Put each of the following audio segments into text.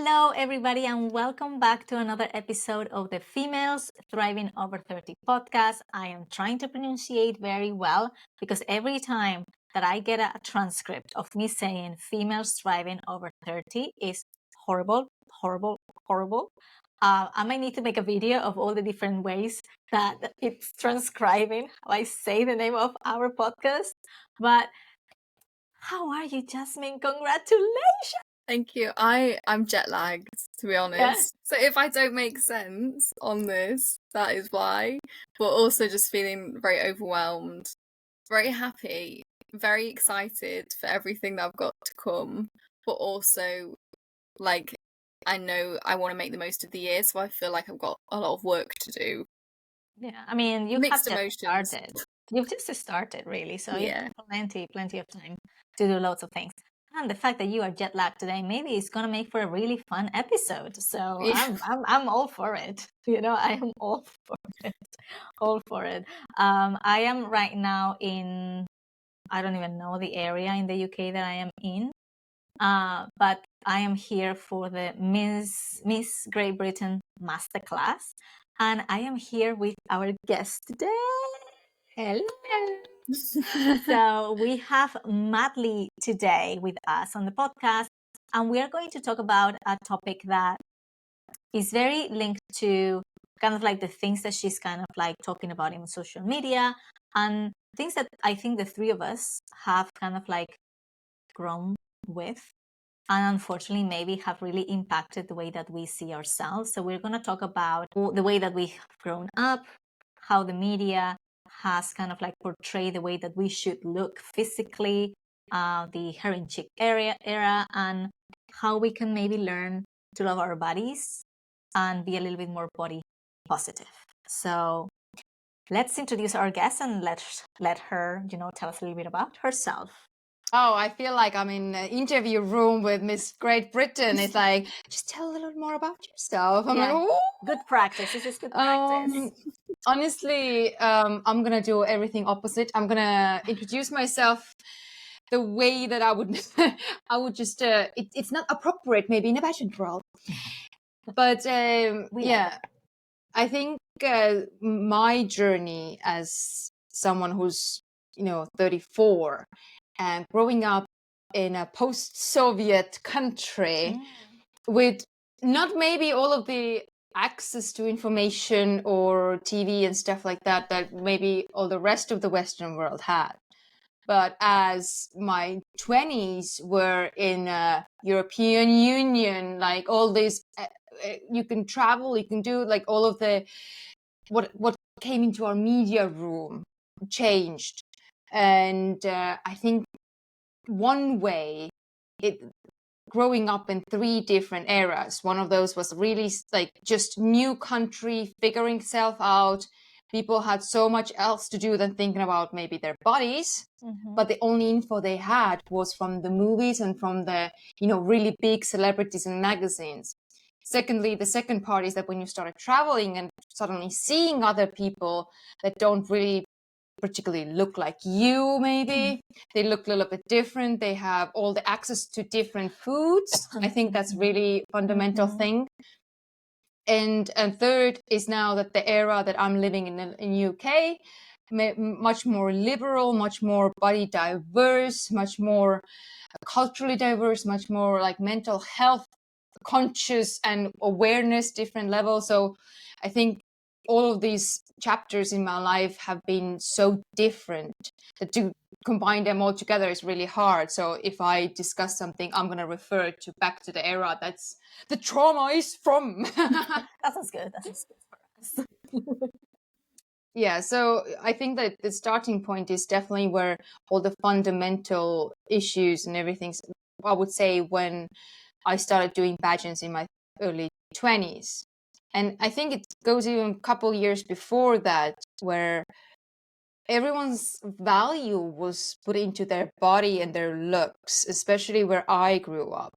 Hello, everybody, and welcome back to another episode of the Females Thriving Over 30 podcast. I am trying to pronunciate very well because every time that I get a transcript of me saying females thriving over 30 is horrible, horrible, horrible. I might need to make a video of all the different ways that it's transcribing how I say the name of our podcast. But how are you, Jasmine? Congratulations! Thank you. I'm jet lagged, to be honest. Yeah. So if I don't make sense on this, that is why. But also just feeling very overwhelmed, very happy, very excited for everything that I've got to come. But also, like, I know I want to make the most of the year, so I feel like I've got a lot of work to do. Yeah, I mean, you Mixed have just emotions. started. You've just started, really. So you Yeah. have plenty of time to do lots of things. And the fact that you are jet lagged today, maybe it's gonna make for a really fun episode. So Yeah. I'm all for it. You know, I am all for it. All for it. I am right now in, I don't even know the area in the UK that I am in. But I am here for the Miss Great Britain Masterclass, and I am here with our guest today. Hello. So we have Madly today with us on the podcast, and we are going to talk about a topic that is very linked to kind of like the things that she's kind of like talking about in social media, and things that I think the three of us have kind of like grown with, and unfortunately maybe have really impacted the way that we see ourselves. So we're going to talk about the way that we have grown up, how the media has kind of like portrayed the way that we should look physically, the heroin chic era, and how we can maybe learn to love our bodies and be a little bit more body positive. So let's introduce our guest and let her, tell us a little bit about herself. Oh, I feel like I'm in an interview room with Miss Great Britain. It's like, just tell a little more about yourself. I'm Yeah. like, oh. Good practice. This is good practice. Honestly, I'm gonna do everything opposite. I'm gonna introduce myself the way that I would, I would just. It's not appropriate, maybe in a pageant role, but yeah, I think my journey as someone who's 34 and growing up in a post-Soviet country with not maybe all of the access to information or TV and stuff like that maybe all the rest of the Western world had. But as my 20s were in European Union, like all this, you can travel, you can do like all of the, what came into our media room changed. And I think one way, growing up in three different eras, one of those was really like just new country, figuring self out. People had so much else to do than thinking about maybe their bodies, but the only info they had was from the movies and from the, really big celebrities and magazines. Secondly, the second part is that when you started traveling and suddenly seeing other people that don't really particularly look like you, maybe they look a little bit different, they have all the access to different foods. I think that's really fundamental thing. And third is now that the era that I'm living in UK, much more liberal, much more body diverse, much more culturally diverse, much more like mental health conscious and awareness, different levels. So I think all of these chapters in my life have been so different that to combine them all together is really hard. So if I discuss something, I'm going to refer to back to the era that's the trauma is from. That sounds good. That sounds good for us. Yeah, so I think that the starting point is definitely where all the fundamental issues and everything, I would say, when I started doing pageants in my early 20s. And I think it goes even a couple years before that, where everyone's value was put into their body and their looks, especially where I grew up.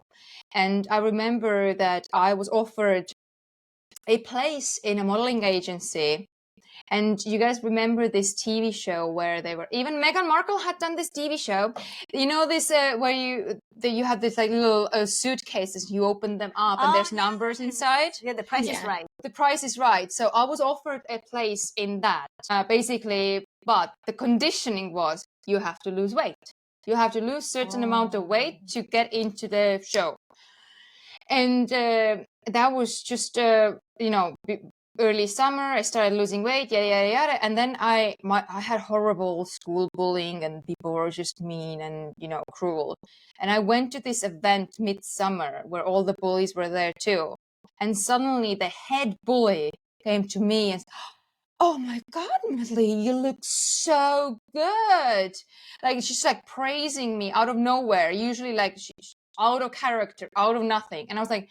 And I remember that I was offered a place in a modeling agency And you guys remember this TV show where they were, even Meghan Markle had done this TV show. You know this where you have this like little suitcases, you open them up and there's numbers inside. Yeah, The Price is Right. The Price is Right. So I was offered a place in that, basically, but the conditioning was you have to lose weight. You have to lose certain amount of weight to get into the show. And that was just, early summer. I started losing weight, yada, yada, yada. And then I had horrible school bullying and people were just mean and, cruel. And I went to this event midsummer where all the bullies were there too. And suddenly the head bully came to me and said, "Oh my God, Natalie, you look so good." Like, she's like praising me out of nowhere. Usually like she's out of character, out of nothing. And I was like,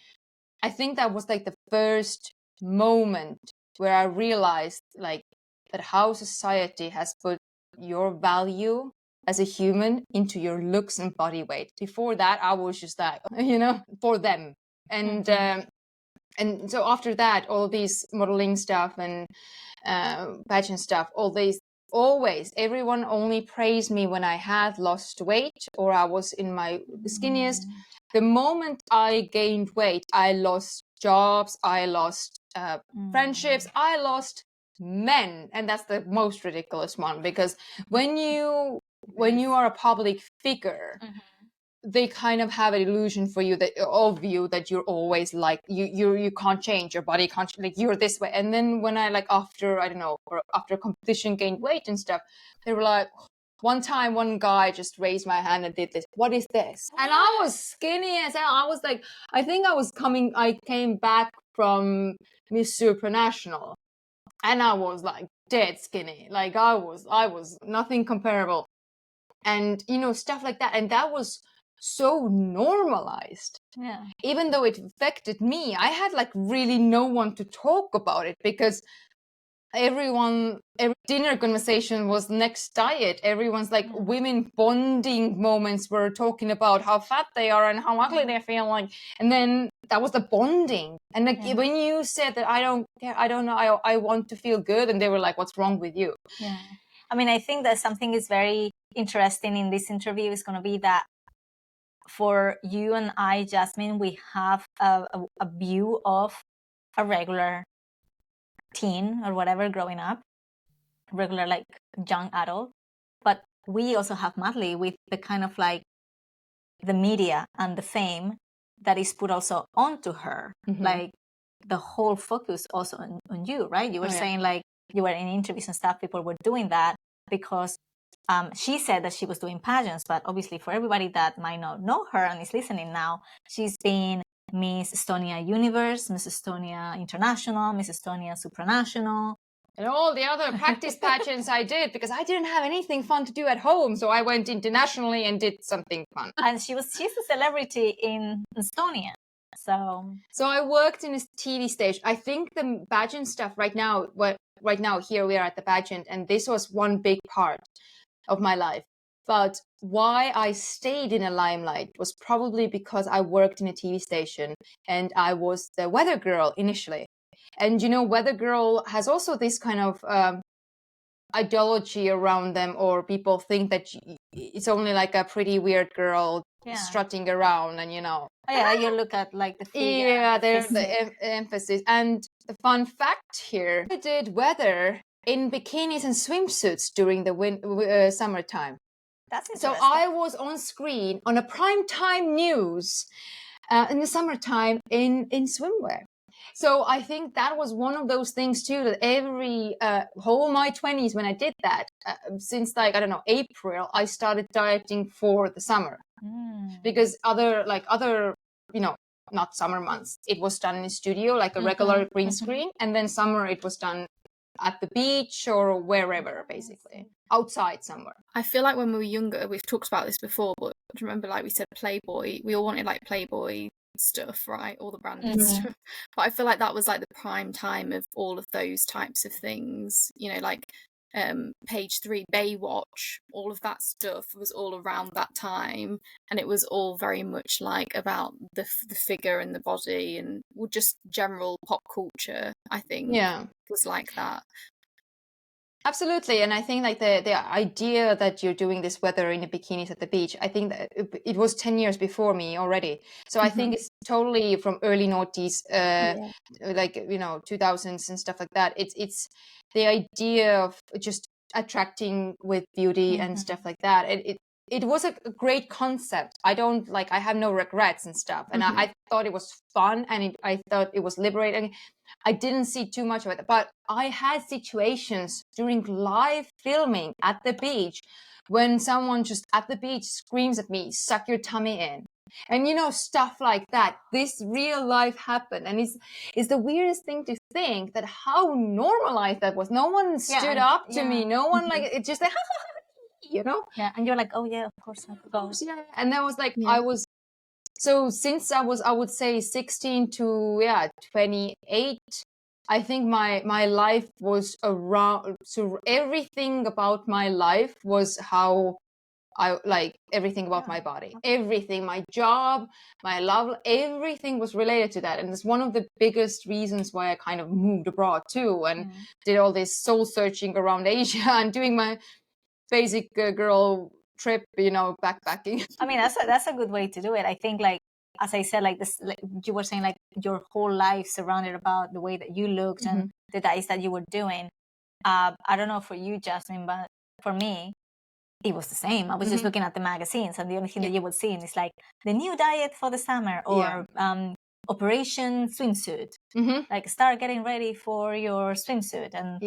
I think that was like the first moment where I realized like that how society has put your value as a human into your looks and body weight. Before that, I was just like, for them. And and so after that, all these modeling stuff and pageant stuff, always everyone only praised me when I had lost weight or I was in my skinniest. The moment I gained weight, I lost jobs, I lost friendships, I lost men. And that's the most ridiculous one, because when you are a public figure, they kind of have an illusion for you that you're always like you can't change, your body can't, like, you're this way. And then when I, like, after competition gained weight and stuff, they were like, one time one guy just raised my hand and did this, "What is this?" And I was skinny as hell. I was like, I think I came back from Miss Supranational and I was like dead skinny. Like I was nothing comparable. And stuff like that. And that was so normalized. Yeah. Even though it affected me, I had like really no one to talk about it, because every dinner conversation was next diet. Everyone's like women bonding moments were talking about how fat they are and how ugly they feel like. And then that was the bonding. And like when you said that, I don't care, I don't know, I want to feel good, and they were like, "What's wrong with you?" Yeah. I mean, I think that something is very interesting in this interview is going to be that for you and I, Jasmine, we have a view of a regular teen or whatever growing up, regular like young adult. But we also have Madly with the kind of like the media and the fame that is put also onto her. Like the whole focus also on you, right? You were saying like you were in interviews and stuff, people were doing that because she said that she was doing pageants, but obviously for everybody that might not know her and is listening now, she's been Miss Estonia Universe, Miss Estonia International, Miss Estonia Supranational. And all the other practice pageants I did, because I didn't have anything fun to do at home. So I went internationally and did something fun. And she's a celebrity in Estonia. So I worked in a TV stage. I think the pageant stuff right now here we are at the pageant, and this was one big part of my life. But why I stayed in a limelight was probably because I worked in a TV station and I was the weather girl initially. And weather girl has also this kind of ideology around them, or people think that it's only like a pretty weird girl strutting around, and you look at like the figure. Yeah, there's the emphasis. And the fun fact here, I did weather in bikinis and swimsuits during the summertime. That's interesting. So I was on screen on a primetime news in the summertime in swimwear. So I think that was one of those things too, that every whole my 20s when I did that, since like, I don't know, April, I started dieting for the summer. Because other, not summer months, it was done in a studio, like a regular green screen. And then summer, it was done at the beach or wherever, basically, outside somewhere. I feel like when we were younger, we've talked about this before, but do you remember, like we said, Playboy? We all wanted like Playboy stuff, right? All the branded stuff. But I feel like that was like the prime time of all of those types of things, like Page 3, Baywatch, all of that stuff was all around that time, and it was all very much like about the figure and the body, and just general pop culture, I think, was like that. Absolutely, and I think like the idea that you're doing this weather in the bikinis at the beach, I think that it was 10 years before me already. So I think it's totally from early noughties, Yeah. like 2000s and stuff like that. It's the idea of just attracting with beauty and stuff like that. It was a great concept. I have no regrets and stuff, and I thought it was fun, and I thought it was liberating. I didn't see too much of it, but I had situations during live filming at the beach when someone just at the beach screams at me, "Suck your tummy in." And stuff like that. This real life happened, and it's the weirdest thing to think that how normalized that was. No one stood up to me. No one it just like, Yeah, and you're like, oh yeah, of course I forgot. Yeah, and that was like Yeah. So since I would say 16 to 28, I think my life was around. So everything about my life was how I like everything about my body, everything, my job, my love, everything was related to that. And it's one of the biggest reasons why I kind of moved abroad too, and did all this soul searching around Asia and doing my basic girl trip, backpacking. I mean, that's a good way to do it. I think, like, as I said, like this, like you were saying, like your whole life surrounded about the way that you looked and the diets that you were doing. I don't know for you, Jasmine, but for me, it was the same. I was just looking at the magazines, and the only thing that you would see is like the new diet for the summer, or Operation Swimsuit. Like, start getting ready for your swimsuit, and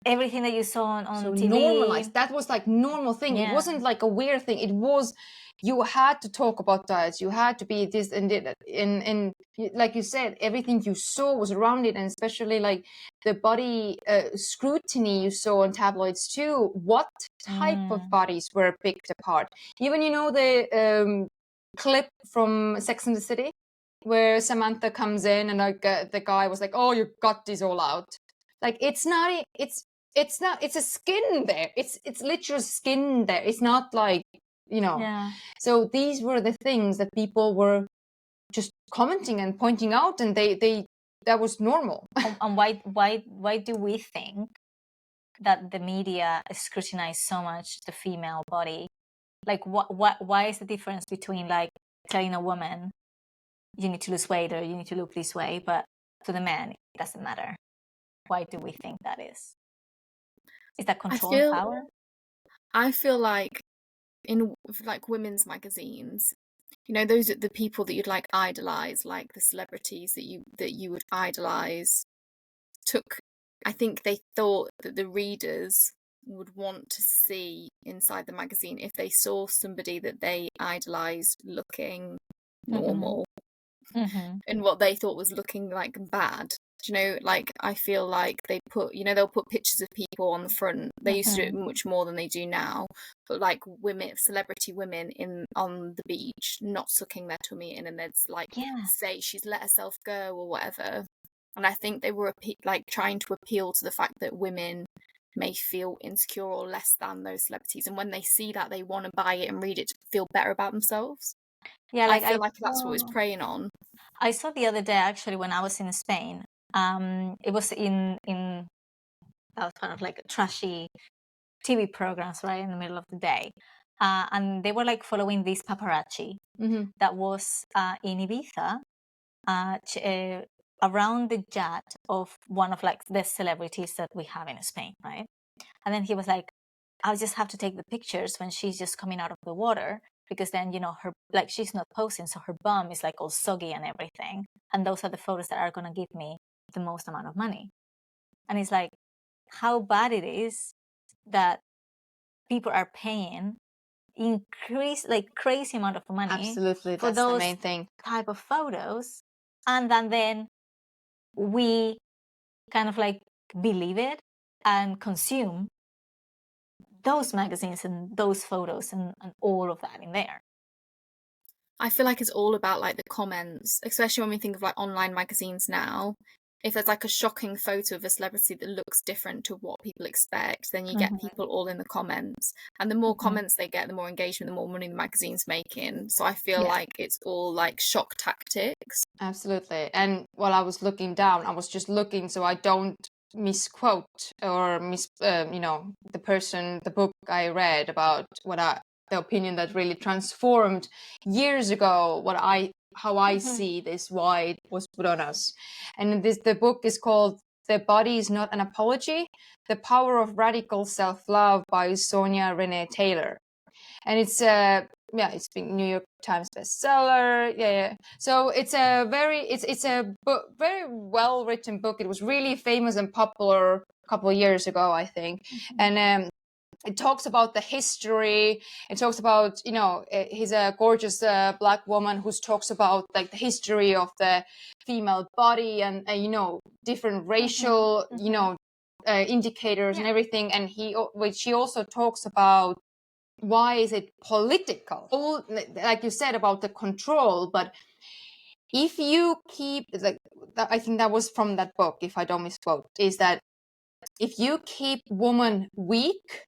everything that you saw on So TV. normalized. That was like normal thing. It Yeah. wasn't like a weird thing. It was, you had to talk about diets. You had to be this and that. And like you said, everything you saw was around it, and especially like the body scrutiny you saw on tabloids too. What type of bodies were picked apart? Even the clip from Sex and the City, where Samantha comes in and like the guy was like, "Oh, you got this all out." Like it's not. It's a skin there. It's literal skin there. It's not like, Yeah. So these were the things that people were just commenting and pointing out, and they that was normal. And why do we think that the media scrutinize so much the female body? Like, why is the difference between like telling a woman you need to lose weight or you need to look this way, but to the man it doesn't matter? Why do we think that is? Is that control and power? I feel like in like women's magazines, those are the people that you'd like idolize, like the celebrities that you would idolize. I think they thought that the readers would want to see inside the magazine if they saw somebody that they idolized looking normal, and what they thought was looking like bad. Like, I feel like they put, they'll put pictures of people on the front. They used to do it much more than they do now, but like celebrity women on the beach not sucking their tummy in, and they'd like say she's let herself go or whatever. And I think they were like trying to appeal to the fact that women may feel insecure or less than those celebrities, and when they see that, they want to buy it and read it to feel better about themselves. Yeah, like I feel like that's what it was preying on. I saw the other day, actually, when I was in Spain. It was in that was kind of like trashy TV programs, right, in the middle of the day, and they were like following this paparazzi that was in Ibiza, around the yacht of one of like the celebrities that we have in Spain, right? And then he was like, "I'll just have to take the pictures when she's just coming out of the water, because then her, like, she's not posing, so her bum is like all soggy and everything, and those are the photos that are gonna give me the most amount of money." And it's like, how bad it is that people are paying like crazy amount of money. Absolutely, for that's those the main thing. type of photos, and then we kind of like believe it and consume those magazines and those photos and all of that in there. I feel like it's all about like the comments, especially when we think of like online magazines now. If there's like a shocking photo of a celebrity that looks different to what people expect, then you get people all in the comments. And the more comments they get, the more engagement, the more money the magazine's making. So I feel like it's all like shock tactics. Absolutely. And while I was looking down, I was just looking so I don't misquote or the book I read about the opinion that really transformed years ago how I see this, why it was put on us. And the book is called The Body is Not an Apology: The Power of Radical Self-Love by Sonia Renee Taylor. And it's it's been New York Times bestseller. So it's a very very well written book. It was really famous and popular a couple of years ago, I think. And it talks about the history. It talks about, he's a gorgeous black woman who talks about like the history of the female body and different racial indicators and everything. And she also talks about why is it political, like you said about the control. But if you keep, like, I think that was from that book, if I don't misquote, is that if you keep woman weak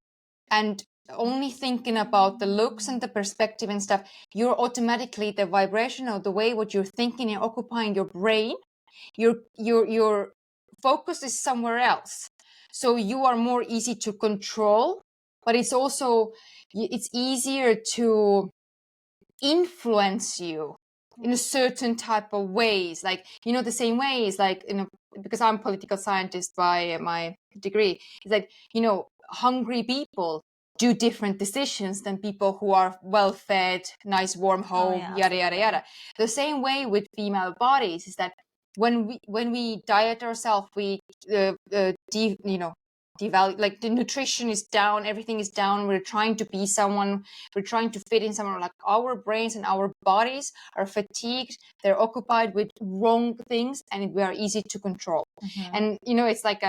and only thinking about the looks and the perspective and stuff, you're automatically, the vibration of the way what you're thinking and occupying your brain, your focus is somewhere else. So you are more easy to control, but it's also, it's easier to influence you in a certain type of ways. Like, the same way is like, because I'm a political scientist by my degree, it's like, hungry people do different decisions than people who are well-fed, nice warm home, yada yada yada. The same way with female bodies is that when we diet ourselves, we devalue, like the nutrition is down, everything is down, we're trying to be someone, we're trying to fit in somewhere, like our brains and our bodies are fatigued, they're occupied with wrong things, and we are easy to control. And it's like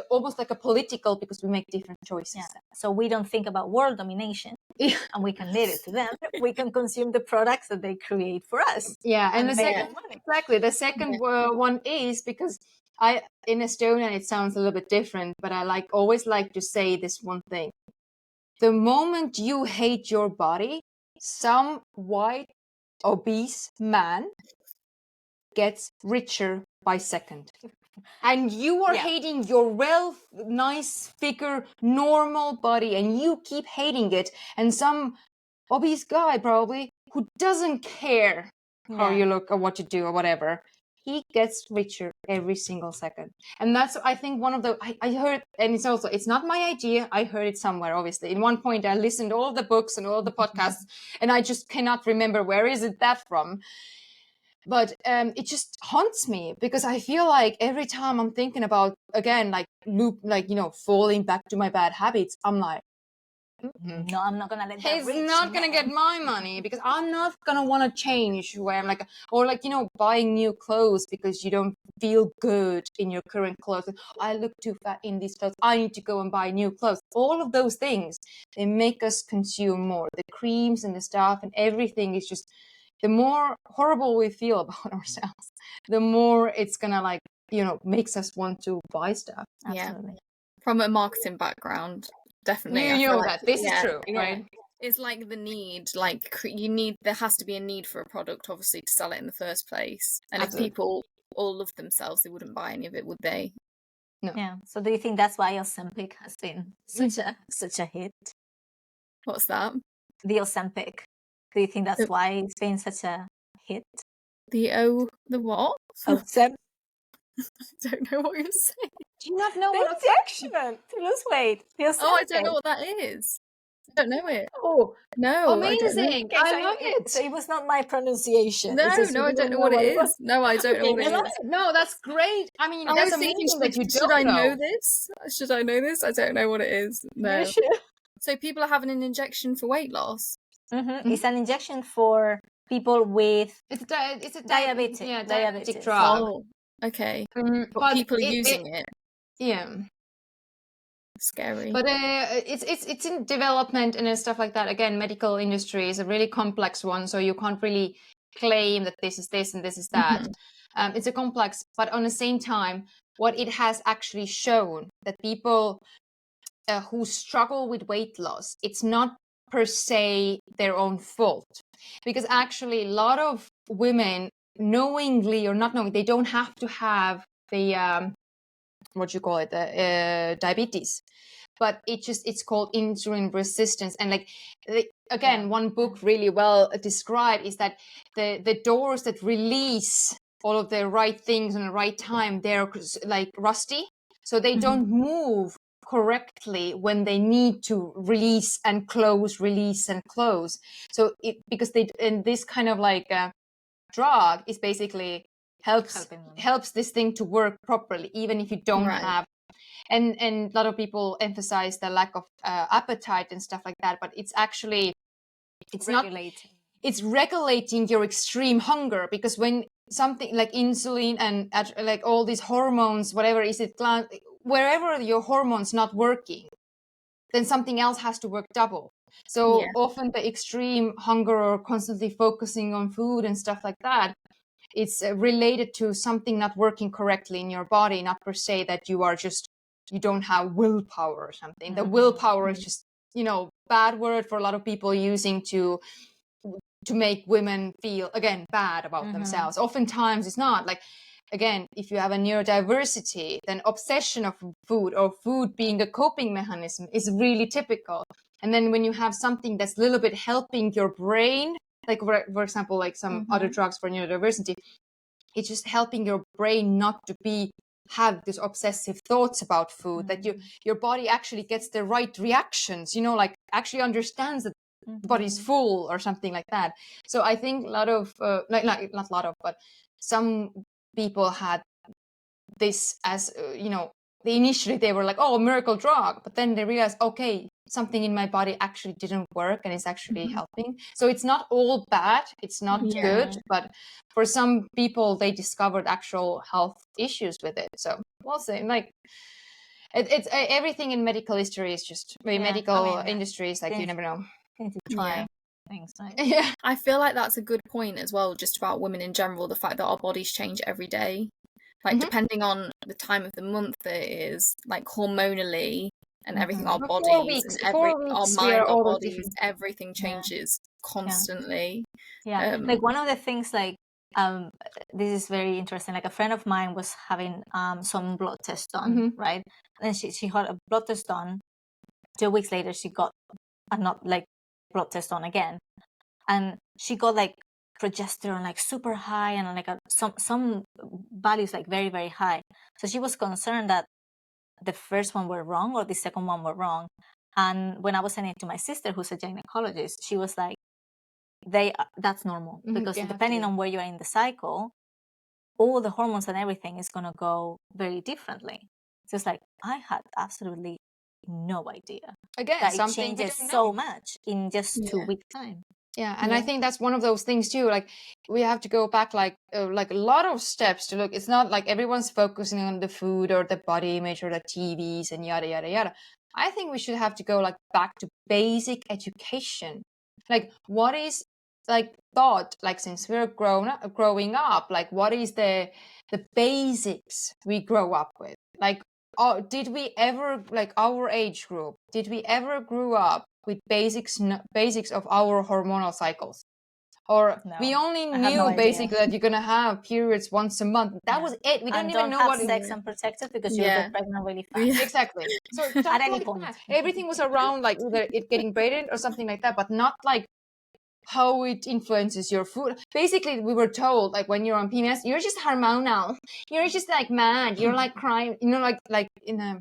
almost like a political, because we make different choices. So we don't think about world domination and we can leave it to them. We can consume the products that they create for us. And the second one is because in Estonian it sounds a little bit different, but I always like to say this one thing: the moment you hate your body, some white obese man gets richer by second. And you are hating your nice figure, normal body, and you keep hating it. And some obese guy probably who doesn't care how you look or what you do or whatever, he gets richer every single second. And that's, I think, one of the, I heard, and it's not my idea, I heard it somewhere, obviously. In one point I listened to all the books and all the podcasts, and I just cannot remember where is it that from. But it just haunts me, because I feel like every time I'm thinking about, again, falling back to my bad habits, I'm like, no, I'm not gonna let that he's not gonna get my money, because I'm not gonna want to change where I'm like, or buying new clothes because you don't feel good in your current clothes. I look too fat in these clothes, I need to go and buy new clothes. All of those things, they make us consume more. The creams and the stuff and everything is just, the more horrible we feel about ourselves, the more it's gonna makes us want to buy stuff. Absolutely. From a marketing background, definitely. You know that this is true, right? It's like the need, there has to be a need for a product, obviously, to sell it in the first place. And Absolutely. If people all loved themselves, they wouldn't buy any of it, would they? No. Yeah. So do you think that's why Ozempic has been such a hit? What's that? The Ozempic. Do you think that's why it's been such a hit? The what? Ozempic. I don't know what you're saying. Do you not know the what injection to lose weight? Oh, I don't know what that is. I don't know it. Oh, no, amazing! I love it. So it was not my pronunciation. No, I don't know what it is. No, I don't know what it is. No, that's great. I mean, that's amazing that you don't know. Should I know this? Should I know this? I don't know what it is. No. You should. So people are having an injection for weight loss. It's an injection for people with it's a diabetes. Diabetic drug. Oh, okay. But people are using it. Yeah. Scary. But it's in development and stuff like that. Again, medical industry is a really complex one, so you can't really claim that this is this and this is that. It's a complex, but on the same time, what it has actually shown that people who struggle with weight loss, it's not per se their own fault, because actually a lot of women, knowingly or not knowing, they don't have to have the what you call it, diabetes, but it's called insulin resistance. And like again, one book really well described is that the doors that release all of the right things in the right time, they're like rusty, so they don't move correctly when they need to release and close. So because they, and this kind of like drug is basically helps this thing to work properly, even if you don't have. And a lot of people emphasize the lack of appetite and stuff like that, but it's actually it's regulating your extreme hunger, because when something like insulin and like all these hormones, whatever is it, wherever your hormones not working, then something else has to work double. So often the extreme hunger or constantly focusing on food and stuff like that, it's related to something not working correctly in your body, not per se that you don't have willpower or something. The willpower is just, bad word for a lot of people using to make women feel, again, bad about themselves. Oftentimes it's not. Like, again, if you have a neurodiversity, then obsession of food or food being a coping mechanism is really typical. And then when you have something that's a little bit helping your brain, like for example, like some other drugs for neurodiversity, it's just helping your brain not to have these obsessive thoughts about food, that your body actually gets the right reactions, like actually understands that the body's full or something like that. So I think a lot of not a lot of, but some people had this as initially they were like, oh, miracle drug, but then they realized, okay, something in my body actually didn't work and it's actually helping. So it's not all bad, it's not good, but for some people they discovered actual health issues with it. So we'll see. Like it's everything in medical history is just medical industry is like, you never know. To try things, right? I feel like that's a good point as well, just about women in general, the fact that our bodies change every day, like depending on the time of the month it is, like hormonally and everything, our bodies and our mind, our bodies, everything changes constantly. Like one of the things, like this is very interesting, like a friend of mine was having some blood test done, right? And she had a blood test done. 2 weeks later she got blood test on again, and she got like progesterone like super high, and like some values like very, very high. So she was concerned that the first one were wrong or the second one were wrong. And when I was sending it to my sister, who's a gynecologist, she was like, that's normal, because depending on where you are in the cycle, all the hormones and everything is going to go very differently. So it's like, I had absolutely no idea that it changes so much in just 2 weeks time. And I think that's one of those things too, like we have to go back like a lot of steps to look. It's not like everyone's focusing on the food or the body image or the TVs and yada yada yada. I think we should have to go like back to basic education. Like what is like thought, like since we're growing up, like what is the basics we grow up with? Like did we ever, like our age group, did we ever grow up with basics of our hormonal cycles? Or we only knew basically that you're gonna have periods once a month. That was it. We didn't even know what sex unprotected, because you'll get pregnant really fast. Exactly. So at any point, everything was around like either it getting braided or something like that, but not like how it influences your food. Basically, we were told like when you're on PMS, you're just hormonal. You're just like mad. You're like crying. Like in a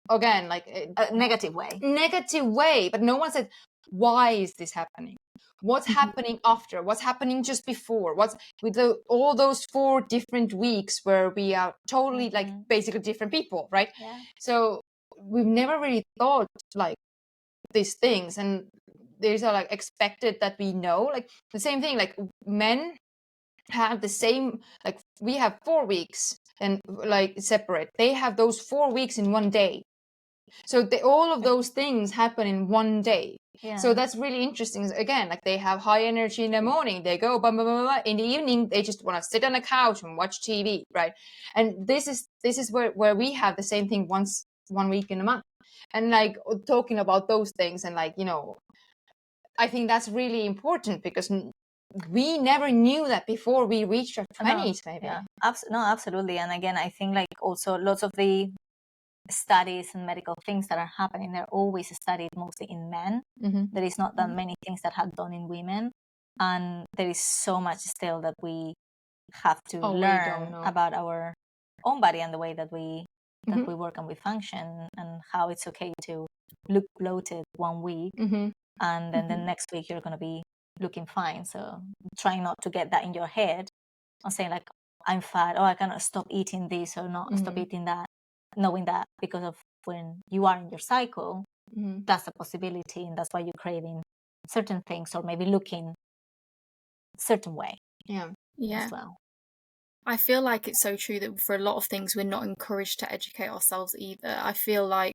again like a negative way. But no one said, why is this happening? What's happening after? What's happening just before? What's with all those 4 different weeks where we are totally like basically different people, right? So we've never really thought like these things, and these are like expected that we know. Like the same thing, like men have the same, like we have 4 weeks and like separate. They have those 4 weeks in one day. So all of those things happen in one day. So that's really interesting. Again, like they have high energy in the morning, they go blah, blah, blah, blah. In the evening they just want to sit on the couch and watch TV, right? And this is where we have the same thing 1 week in a month. And like talking about those things, and like, I think that's really important, because we never knew that before we reached our 20s, maybe. Absolutely. And again, I think like also lots of the studies and medical things that are happening, they're always studied mostly in men. There is not that many things that are done in women, and there is so much still that we have to learn about our own body and the way that we work and we function, and how it's okay to look bloated 1 week and then the next week you're going to be looking fine. So try not to get that in your head and saying like, I'm fat, I cannot stop eating this or not stop eating that, knowing that because of when you are in your cycle, that's a possibility, and that's why you're craving certain things or maybe looking certain way as well. I feel like it's so true that for a lot of things we're not encouraged to educate ourselves either. I feel like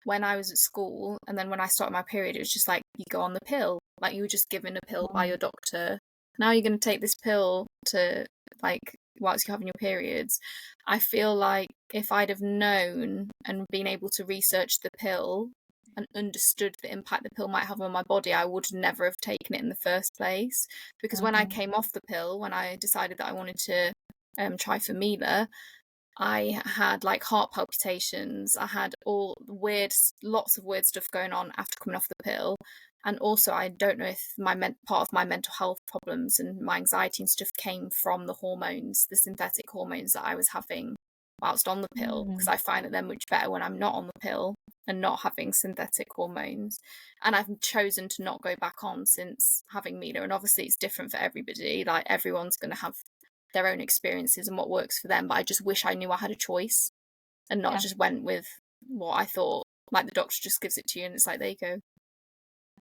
when I was at school and then when I started my period, it was just like, you go on the pill, like you were just given a pill by your doctor. Now you're going to take this pill to like whilst you're having your periods. I feel like if I'd have known and been able to research the pill and understood the impact the pill might have on my body, I would never have taken it in the first place. Because when I came off the pill, when I decided that I wanted to try for Mila, I had like heart palpitations. I had all lots of weird stuff going on after coming off the pill. And also, I don't know if part of my mental health problems and my anxiety and stuff came from the hormones, the synthetic hormones that I was having whilst on the pill, because I find that they're much better when I'm not on the pill and not having synthetic hormones. And I've chosen to not go back on since having Mila. And obviously, it's different for everybody. Like everyone's going to have their own experiences and what works for them, but I just wish I knew I had a choice and not just went with what I thought, like the doctor just gives it to you and it's like, there you go.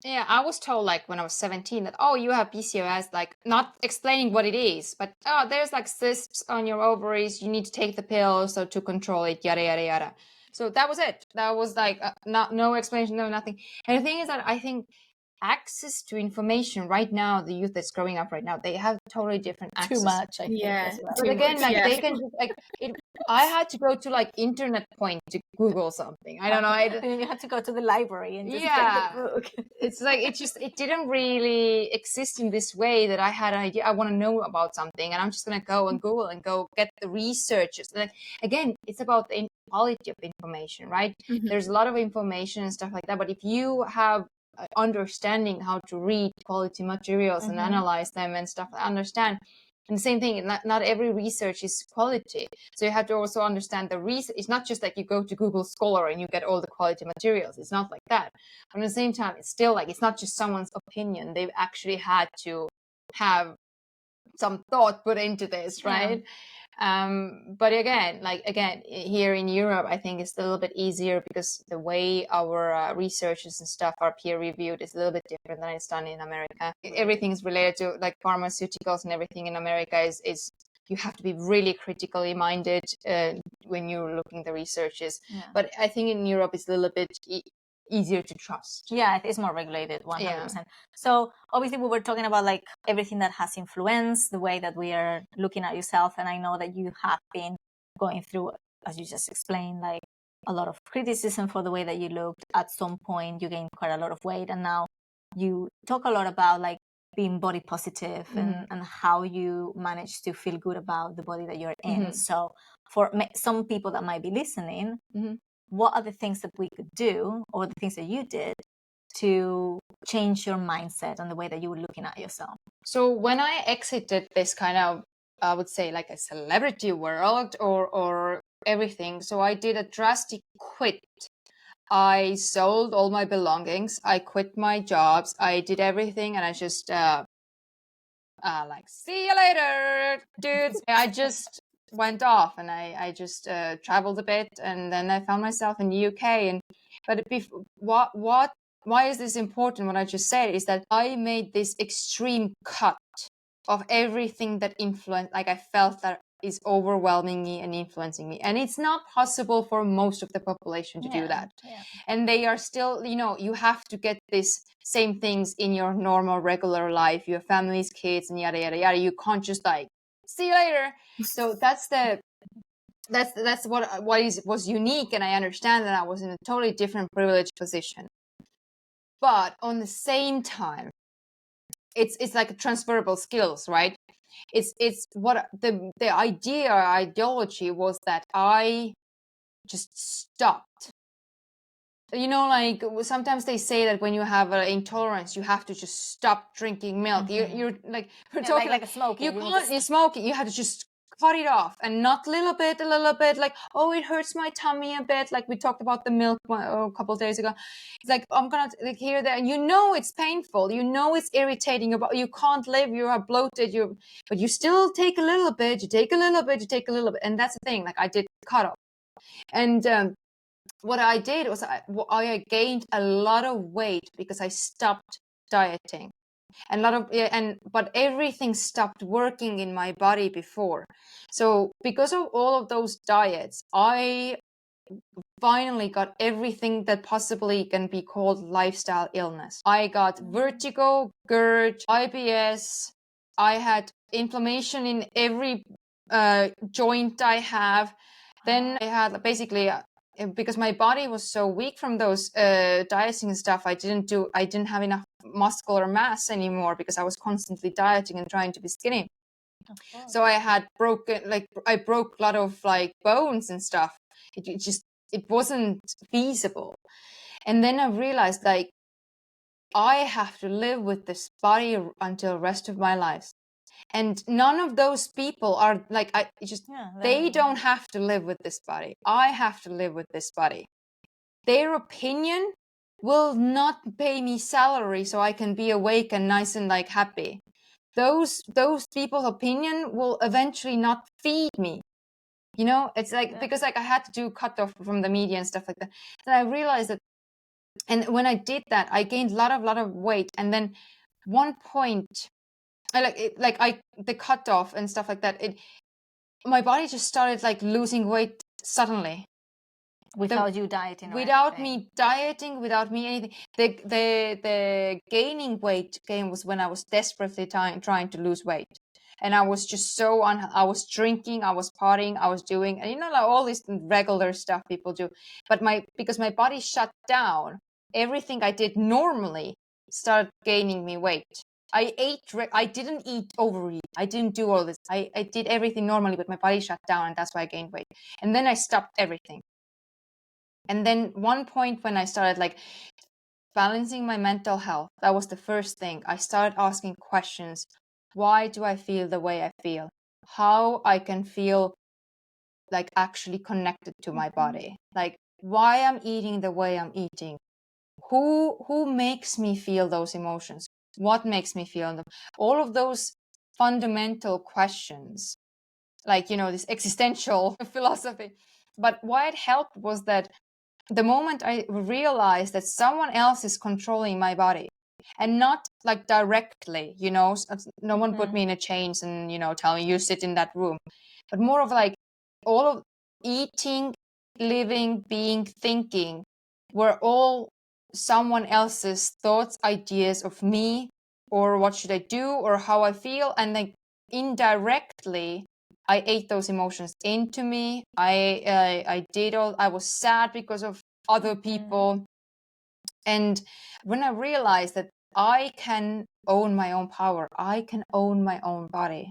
Yeah, I was told like when I was 17 that, you have PCOS, like not explaining what it is, but there's like cysts on your ovaries, you need to take the pill so to control it, yada yada yada. So that was it. That was like no explanation, no nothing. And the thing is that I think access to information right now, the youth that's growing up right now, they have totally different access. Too much, I think. As well. But again, like they can just like it. I had to go to like internet point to Google something. I don't know. You had to go to the library and just get the book. It's like it didn't really exist in this way that I had an idea. I want to know about something, and I'm just gonna go and Google and go get the researches. Like again, it's about the quality of information, right? There's a lot of information and stuff like that, but if you have understanding how to read quality materials and analyze them and stuff, understand. And the same thing, not every research is quality. So you have to also understand the research. It's not just like you go to Google Scholar and you get all the quality materials. It's not like that. But at the same time, it's still like, it's not just someone's opinion. They've actually had to have some thought put into this, right? But again, here in Europe, I think it's a little bit easier because the way our researches and stuff are peer reviewed is a little bit different than it's done in America. Everything's related to like pharmaceuticals and everything in America is you have to be really critically minded when you're looking at the researches. But I think in Europe it's a little bit easier to trust. Yeah, it's more regulated, 100%. So obviously we were talking about like everything that has influenced the way that we are looking at yourself, and I know that you have been going through, as you just explained, like a lot of criticism for the way that you looked. At some point you gained quite a lot of weight, and now you talk a lot about like being body positive and how you manage to feel good about the body that you're in. So for some people that might be listening, what are the things that we could do, or the things that you did to change your mindset and the way that you were looking at yourself? So when I exited this kind of, I would say like a celebrity world or everything, so I did a drastic quit. I sold all my belongings. I quit my jobs. I did everything, and I just like, see you later, dudes. I just went off, and I just traveled a bit, and then I found myself in the UK. But why is this important? What I just said is that I made this extreme cut of everything that influenced, like I felt that is overwhelming me and influencing me. And it's not possible for most of the population to do that. And they are still, you have to get this same things in your normal, regular life, your families, kids, and yada, yada, yada. You can't just like, see you later. So that's what was unique. And I understand that I was in a totally different privileged position. But on the same time, it's like transferable skills, right? It's what the ideology was that I just stopped. You know, like sometimes they say that when you have an intolerance, you have to just stop drinking milk. You're like, we're talking like a smoking. You can't. You're smoking. You have to just cut it off, and not a little bit. Like, oh, it hurts my tummy a bit. Like we talked about the milk a couple of days ago. It's like I'm gonna like here there. You know it's painful. You know it's irritating. You can't live. You are bloated. But you still take a little bit. You take a little bit. You take a little bit, and that's the thing. Like I did cut off, and. What I did was I gained a lot of weight because I stopped dieting, and but everything stopped working in my body before. So because of all of those diets, I finally got everything that possibly can be called lifestyle illness. I got vertigo, GERD, IBS. I had inflammation in every joint I have. Then I had basically because my body was so weak from those dieting and stuff, I didn't have enough muscular mass anymore because I was constantly dieting and trying to be skinny. So I had I broke a lot of like bones and stuff. It wasn't feasible. And then I realized like I have to live with this body until the rest of my life. And none of those people are like, they don't have to live with this body. I have to live with this body. Their opinion will not pay me salary so I can be awake and nice and like happy. Those people's opinion will eventually not feed me. You know, it's like, because like I had to do cut off from the media and stuff like that. And I realized that, and when I did that, I gained a lot of weight. And then one point, the cut off and stuff like that, my body just started like losing weight suddenly. Without you dieting, without me dieting, without me anything. The gaining weight was when I was desperately trying to lose weight, and I was just so I was drinking, I was partying, I was doing, and like all this regular stuff people do. But because my body shut down, everything I did normally started gaining me weight. I didn't overeat. I didn't do all this. I did everything normally, but my body shut down, and that's why I gained weight. And then I stopped everything. And then one point when I started like balancing my mental health, that was the first thing. I started asking questions. Why do I feel the way I feel? How I can feel like actually connected to my body? Like why I'm eating the way I'm eating? Who makes me feel those emotions? What makes me feel them? All of those fundamental questions, like, this existential philosophy. But why it helped was that the moment I realized that someone else is controlling my body, and not like directly, no one put me in a chains and, tell me you sit in that room, but more of like all of eating, living, being, thinking were all someone else's thoughts, ideas of me, or what should I do, or how I feel. And like indirectly, I ate those emotions into me. I was sad because of other people. And when I realized that I can own my own power, I can own my own body,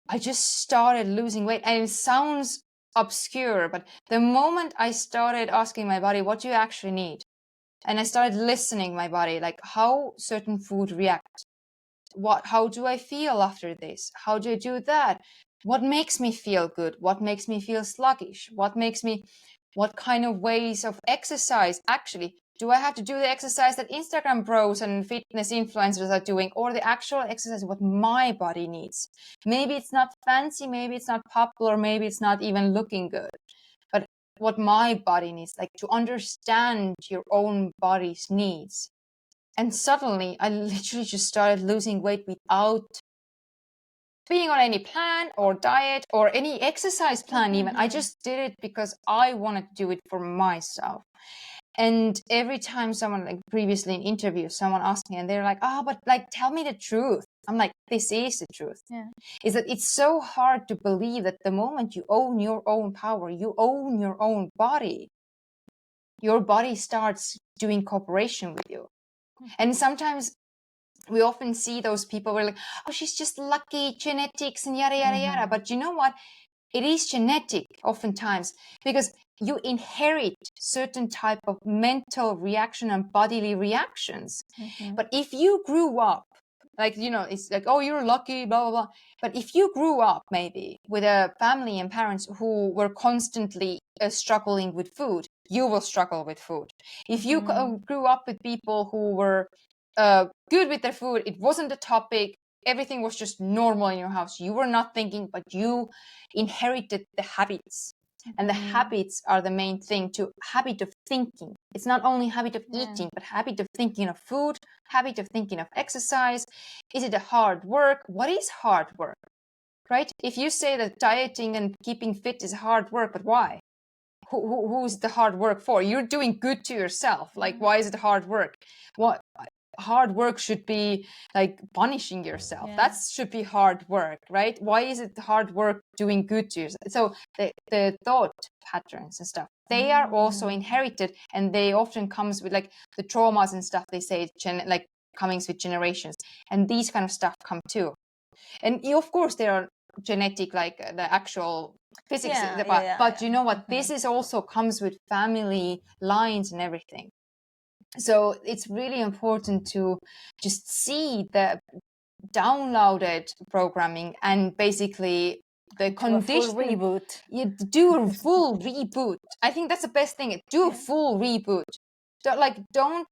I just started losing weight. And it sounds obscure, but the moment I started asking my body, what do you actually need? And I started listening my body, like how certain food react. How do I feel after this? How do I do that? What makes me feel good? What makes me feel sluggish? What kind of ways of exercise? Actually, do I have to do the exercise that Instagram pros and fitness influencers are doing, or the actual exercise what my body needs? Maybe it's not fancy, maybe it's not popular, maybe it's not even looking good, but what my body needs, like to understand your own body's needs. And suddenly I literally just started losing weight without being on any plan or diet or any exercise plan even. I just did it because I wanted to do it for myself. And every time someone, like previously in interviews, someone asked me and they're like, but like, tell me the truth. I'm like, this is the truth. Yeah. Is that it's so hard to believe that the moment you own your own power, you own your own body, your body starts doing cooperation with you. And sometimes we often see those people who are like, oh, she's just lucky, genetics and yada, yada, yada. But you know what? it is genetic oftentimes, because you inherit certain type of mental reaction and bodily reactions. But if you grew up, like, it's like, oh, you're lucky, blah, blah, blah. But if you grew up maybe with a family and parents who were constantly struggling with food, you will struggle with food. If you grew up with people who were good with their food, it wasn't a topic, everything was just normal in your house, you were not thinking, but you inherited the habits. And the habits are the main thing, to habit of thinking. It's not only habit of eating, but habit of thinking of food, habit of thinking of exercise. Is it a hard work? What is hard work, right? If you say that dieting and keeping fit is hard work, but why? Who's the hard work for? You're doing good to yourself. Like, why is it hard work? What hard work should be like punishing yourself. That should be hard work, right? Why is it hard work doing good to yourself? So the thought patterns and stuff, they are also inherited, and they often comes with like the traumas and stuff. They say like coming with generations, and these kind of stuff come too. And of course there are genetic, like the actual physics, but you know what, this is also comes with family lines and everything. So it's really important to just see the downloaded programming and basically the condition reboot. You do a full reboot. I think that's the best thing. Do a full reboot. Don't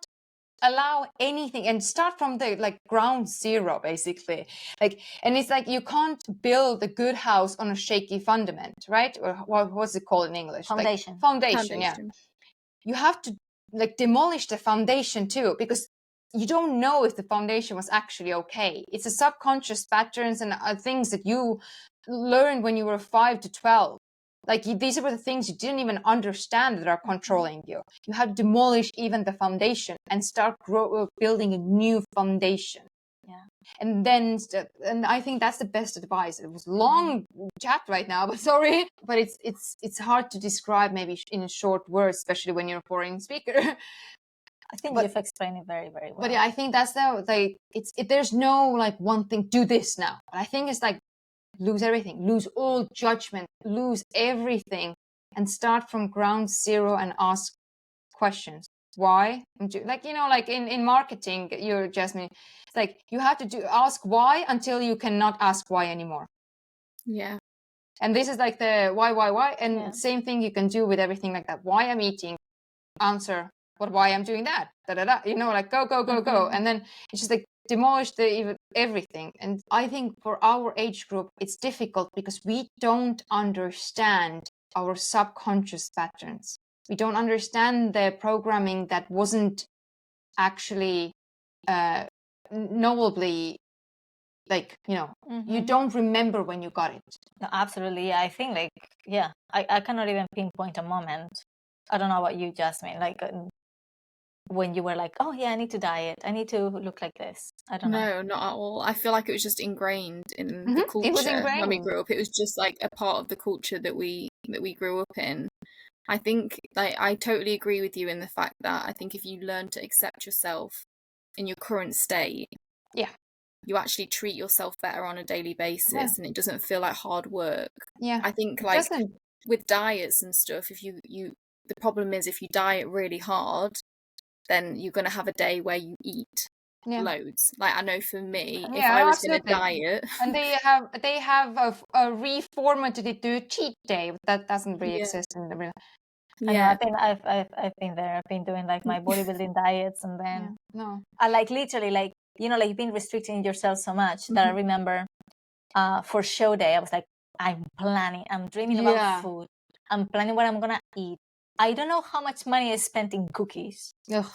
allow anything, and start from the like ground zero, basically. Like, and it's like you can't build a good house on a shaky fundament, right? Or what's it called in English? Foundation. Like, foundation. Yeah. You have to like demolish the foundation too, because you don't know if the foundation was actually okay. It's the subconscious patterns and things that you learned when you were 5 to 12. Like, these are the things you didn't even understand that are controlling you. You have to demolish even the foundation and start building a new foundation. Yeah. And then, and I think that's the best advice. It was long chat right now, but sorry, but it's hard to describe maybe in short words, especially when you're a foreign speaker. I think you've explained it very, very well. But yeah, I think that's there's no like one thing, do this now. But I think it's like lose everything, lose all judgment, lose everything, and start from ground zero and ask questions. Why? Like, like in marketing, you're Jasmine, it's like you have to ask why until you cannot ask why anymore. Yeah. And this is like the why, and same thing you can do with everything like that. Why I'm eating, answer, but why I'm doing that, like go, and then it's just like demolish everything. And I think for our age group, it's difficult because we don't understand our subconscious patterns. We don't understand the programming that wasn't actually knowably, like, you don't remember when you got it. No, absolutely. I think I cannot even pinpoint a moment. I don't know what you, Jasmine, like when you were like, oh yeah, I need to diet, I need to look like this. I don't know. No, not at all. I feel like it was just ingrained in the culture. It was ingrained when we grew up. It was just like a part of the culture that we grew up in. I think, like, I totally agree with you in the fact that I think if you learn to accept yourself in your current state, you actually treat yourself better on a daily basis, and it doesn't feel like hard work. I think like with diets and stuff, if you the problem is if you diet really hard, then you're going to have a day where you eat loads. Like, I know for me, if I was going to diet, and they have a reformatted it to a cheat day that doesn't really exist in the real. I think I've been there. I've been doing like my bodybuilding diets, and then I like literally like you've been restricting yourself so much that I remember for show day I was like, I'm dreaming about food, I'm planning what I'm gonna eat. I don't know how much money I spent in cookies. Ugh,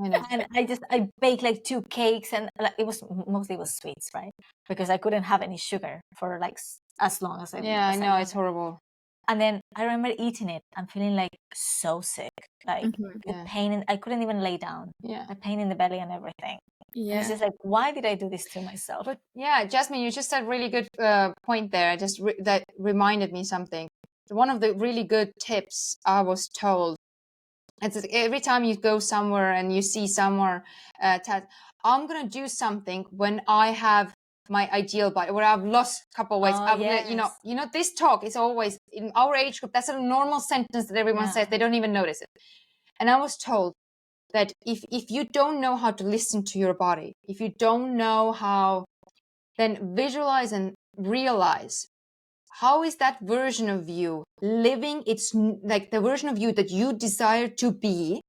I know. And I baked like 2 cakes, and it was mostly sweets, right? Because I couldn't have any sugar for like as long as I I know, it's horrible. And then I remember eating it and feeling like so sick, like the pain, I couldn't even lay down. The pain in the belly and everything. And it's just like, why did I do this to myself? But Jasmine, you just said a really good point there. That reminded me something. One of the really good tips I was told, it's every time you go somewhere and you see somewhere, I'm gonna do something when I have my ideal body, where I've lost a couple of weights. I would, yes. this talk is always in our age group. That's a normal sentence that everyone says. They don't even notice it. And I was told that if you don't know how to listen to your body, if you don't know how, then visualize and realize how is that version of you living its, like the version of you that you desire to be,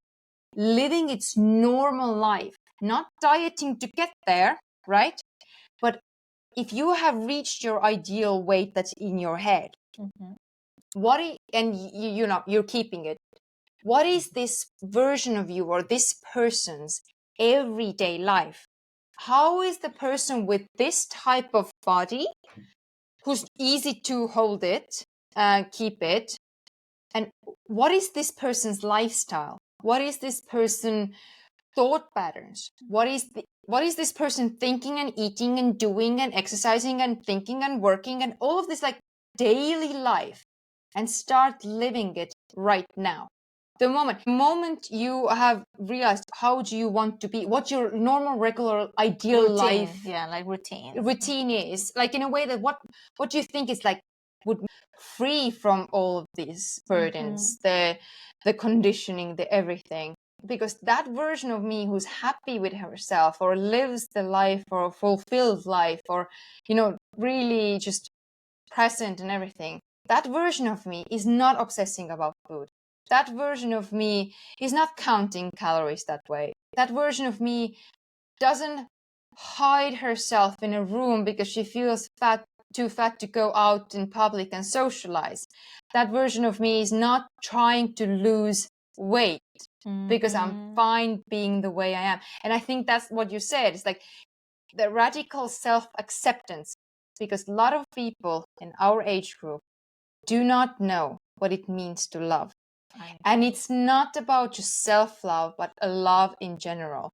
living its normal life, not dieting to get there, right? But if you have reached your ideal weight that's in your head, and you're keeping it, what is this version of you or this person's everyday life? How is the person with this type of body, who's easy to hold it, keep it, and what is this person's lifestyle? What is this person thought patterns? What is this person thinking and eating and doing and exercising and thinking and working and all of this, like daily life, and start living it right now. The moment you have realized how do you want to be, what your normal, regular, ideal routine. life, like routine is, like in a way that what do you think is like would free from all of these burdens, the conditioning, the everything. Because that version of me who's happy with herself or lives the life or a fulfilled life or really just present and everything, that version of me is not obsessing about food. That version of me is not counting calories that way. That version of me doesn't hide herself in a room because she feels too fat to go out in public and socialize. That version of me is not trying to lose weight because I'm fine being the way I am. And I think that's what you said. It's like the radical self-acceptance, because a lot of people in our age group do not know what it means to love. And it's not about just self-love, but a love in general,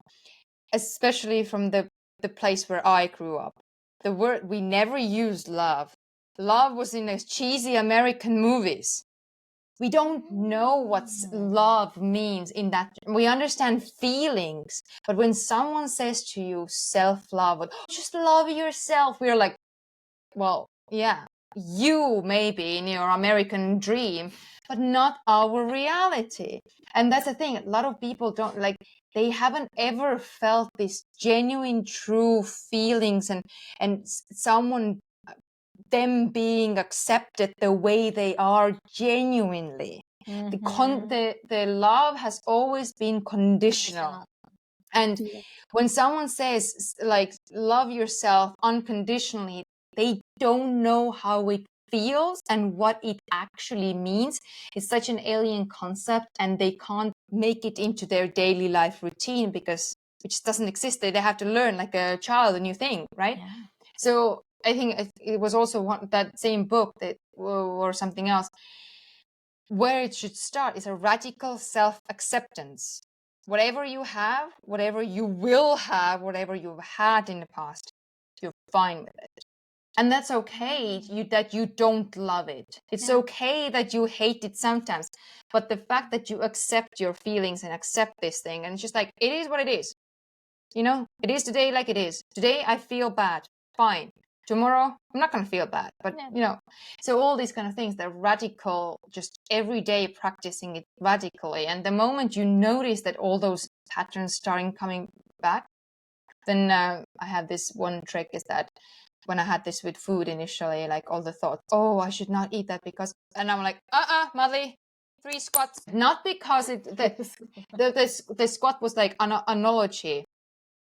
especially from the place where I grew up. The word, we never used love. Love was in those cheesy American movies. We don't know what love means in that. We understand feelings, but when someone says to you self-love, just love yourself, we're like, well, yeah, you maybe in your American dream, but not our reality. And that's the thing. A lot of people don't they haven't ever felt this genuine, true feelings and someone, them being accepted the way they are genuinely. The love has always been conditional. And when someone says like love yourself unconditionally, they don't know how it feels and what it actually means. It's such an alien concept, and they can't make it into their daily life routine because it just doesn't exist. They have to learn like a child a new thing, right? Yeah. So I think it was also that same book that or something else where it should start is a radical self-acceptance. Whatever you have, whatever you will have, whatever you've had in the past, you're fine with it. And that's okay that you don't love it. It's okay that you hate it sometimes. But the fact that you accept your feelings and accept this thing, and it's just like, it is what it is. It is today like it is. Today I feel bad. Fine. Tomorrow I'm not going to feel bad. But, so all these kind of things, they're radical, just every day practicing it radically. And the moment you notice that all those patterns starting coming back, then I have this one trick is that when I had this with food initially, like all the thoughts, oh, I should not eat that because, and I'm like, Madly, 3 squats. Not because the squat was like an analogy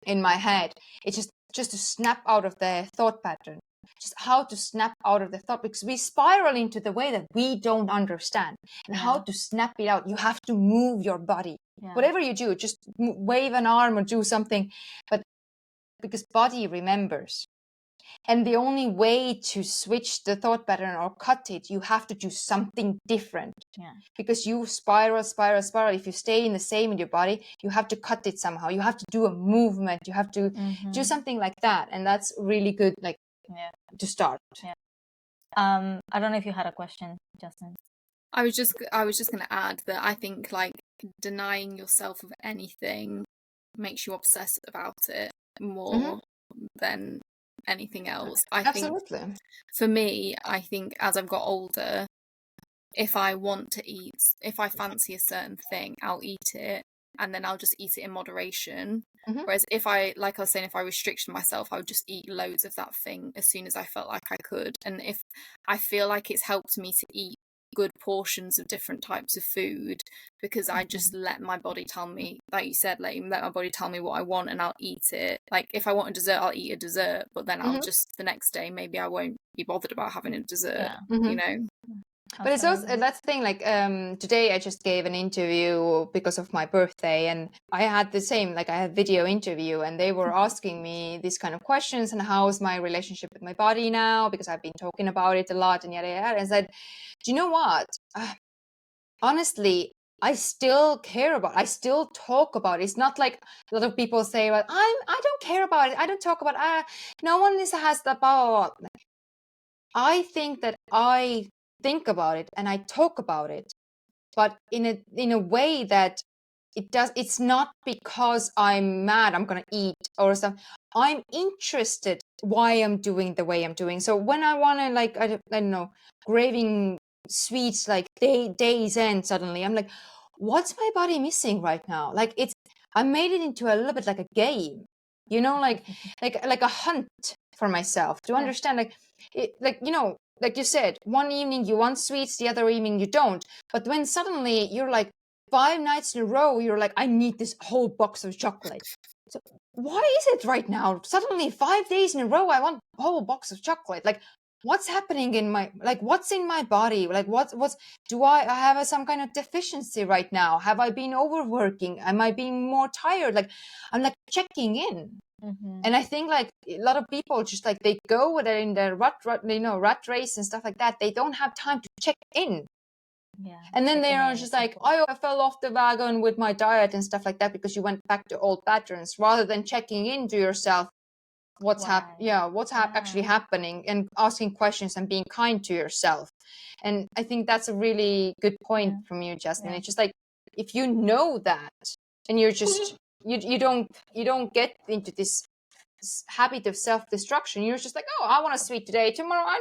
in my head. It's just to snap out of the thought pattern. Just how to snap out of the thought, because we spiral into the way that we don't understand. And how to snap it out, you have to move your body. Whatever you do, just wave an arm or do something. But because body remembers. And the only way to switch the thought pattern or cut it, you have to do something different. Because you spiral. If you stay in the same in your body, you have to cut it somehow. You have to do a movement. You have to do something like that. And that's really good, to start. I don't know if you had a question, Justin. I was just going to add that I think denying yourself of anything makes you obsessed about it more than anything else. I think Absolutely. for me, I think as I've got older, if I want to eat, if I fancy a certain thing, I'll eat it, and then I'll just eat it in moderation. Mhm. Whereas if I, like I was saying, if I restricted myself, I would just eat loads of that thing as soon as I felt like I could. And if I feel like it's helped me to eat good portions of different types of food, because I just let my body tell me, like you said, let my body tell me what I want, and I'll eat it. Like if I want a dessert, I'll eat a dessert, but then I'll just the next day maybe I won't be bothered about having a dessert. Yeah. You know. But it's also that's the thing. Like today, I just gave an interview because of my birthday, and I had the same. Like I had video interview, and they were asking me these kind of questions and how's my relationship with my body now, because I've been talking about it a lot and yada yada. And I said, do you know what? Honestly, I still care about it. I still talk about it. It's not like a lot of people say, well, I don't care about it. I don't talk about it. No one has that blah, blah, blah. I think that I think about it and I talk about it, but in a way that it's not because I'm mad I'm gonna eat or something. I'm interested why I'm doing the way I'm doing. So when I want to, like, I don't know, craving sweets like days end, suddenly I'm like, what's my body missing right now? Like I made it into a little bit like a game, you know, like a hunt for myself to understand, like you know, like you said, one evening you want sweets, the other evening you don't. But when suddenly you're like 5 nights in a row, you're like, I need this whole box of chocolate. So why is it right now? Suddenly 5 days in a row, I want a whole box of chocolate. Like, what's happening in my, like, what's in my body? Like, do I have some kind of deficiency right now? Have I been overworking? Am I being more tired? Like, I'm like checking in. And I think like a lot of people just like they go with it in the rat race and stuff like that. They don't have time to check in. Yeah. And then they Checking are in just is like, important. oh, I fell off the wagon with my diet and stuff like that because you went back to old patterns, rather than checking into yourself. What's actually happening, and asking questions and being kind to yourself. And I think that's a really good point from you, Justin. Yeah. It's just like, if you know that and you're just you don't get into this habit of self-destruction, you're just like, oh, I want a sweet today, tomorrow I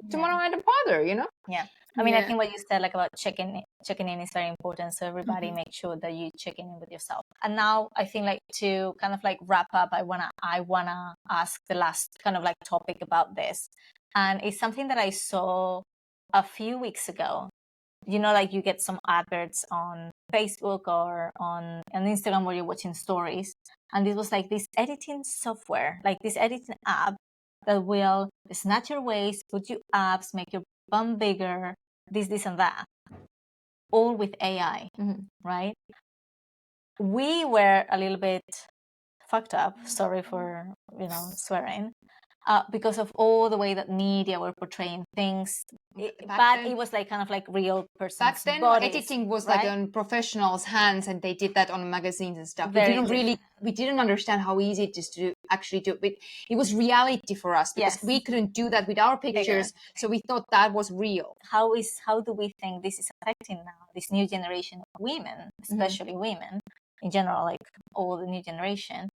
don't bother, you know. Yeah. I mean, I think what you said, like, about checking in is very important. So everybody make sure that you checking in with yourself. And now I think, like, to kind of like wrap up, I wanna ask the last kind of like topic about this. And it's something that I saw a few weeks ago. You know, like you get some adverts on Facebook or on Instagram where you're watching stories. And this was like this editing software, like this editing app that will snatch your waist, put you abs, make your bum bigger, this and that, all with AI, right? We were a little bit fucked up, sorry for, swearing, because of all the way that media were portraying things. But it was like kind of like real person's back then bodies, editing was right? like on professionals' hands, and they did that on magazines and stuff. Very We didn't understand how easy it is to actually do it. It was reality for us because Yes. we couldn't do that with our pictures, so we thought that was real. How do we think this is affecting now this new generation of women, especially women in general, like all the new generation,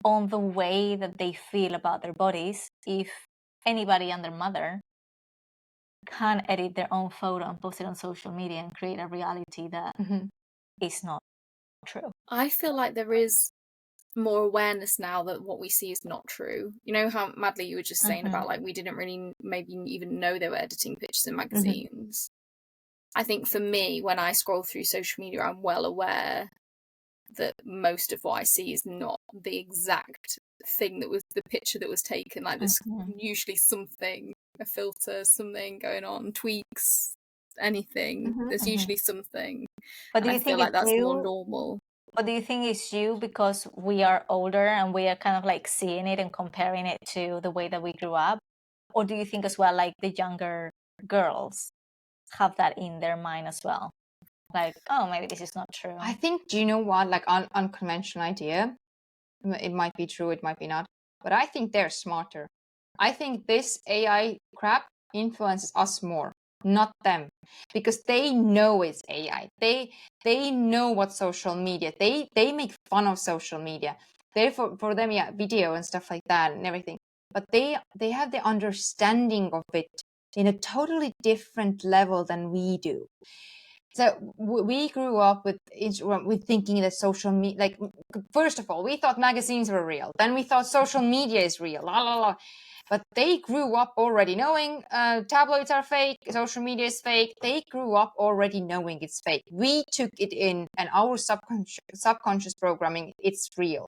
on the way that they feel about their bodies, if anybody and their mother can edit their own photo and post it on social media and create a reality that is not true? I feel like there is more awareness now that what we see is not true. You know how, Madly, you were just saying about like we didn't really maybe even know they were editing pictures in magazines. I think for me, when I scroll through social media, I'm well aware that most of what I see is not the exact thing that was the picture that was taken. Like there's usually something, a filter, something going on, tweaks, anything. There's usually something. But do you I think feel like that's more normal. But do you think it's you because we are older and we are kind of like seeing it and comparing it to the way that we grew up? Or do you think as well, like the younger girls have that in their mind as well? Like, oh, maybe this is not true. I think, do you know what, like unconventional idea, it might be true, it might be not, but I think they're smarter. I think this AI crap influences us more, not them, because they know it's AI. They know what social media, they make fun of social media. Therefore, for them, video and stuff like that and everything. but they have the understanding of it in a totally different level than we do. So we grew up with thinking that social media, like, first of all, we thought magazines were real. Then we thought social media is real. La la la. But they grew up already knowing tabloids are fake, social media is fake. They grew up already knowing it's fake. We took it in, and our subconscious programming, it's real.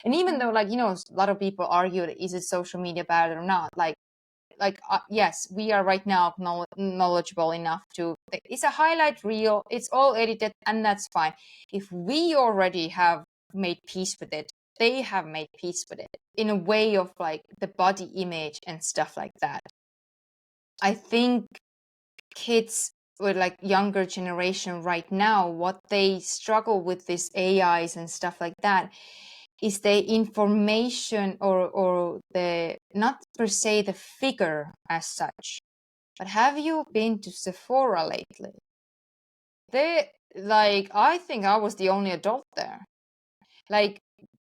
And even though, like, a lot of people argue, is it social media bad or not? Yes, we are right now knowledgeable enough to, it's a highlight reel, it's all edited, and that's fine. If we already have made peace with it, they have made peace with it in a way of like the body image and stuff like that. I think kids with like younger generation right now, what they struggle with this AIs and stuff like that is the information or the, not per se the figure as such. But have you been to Sephora lately? I think I was the only adult there. Like,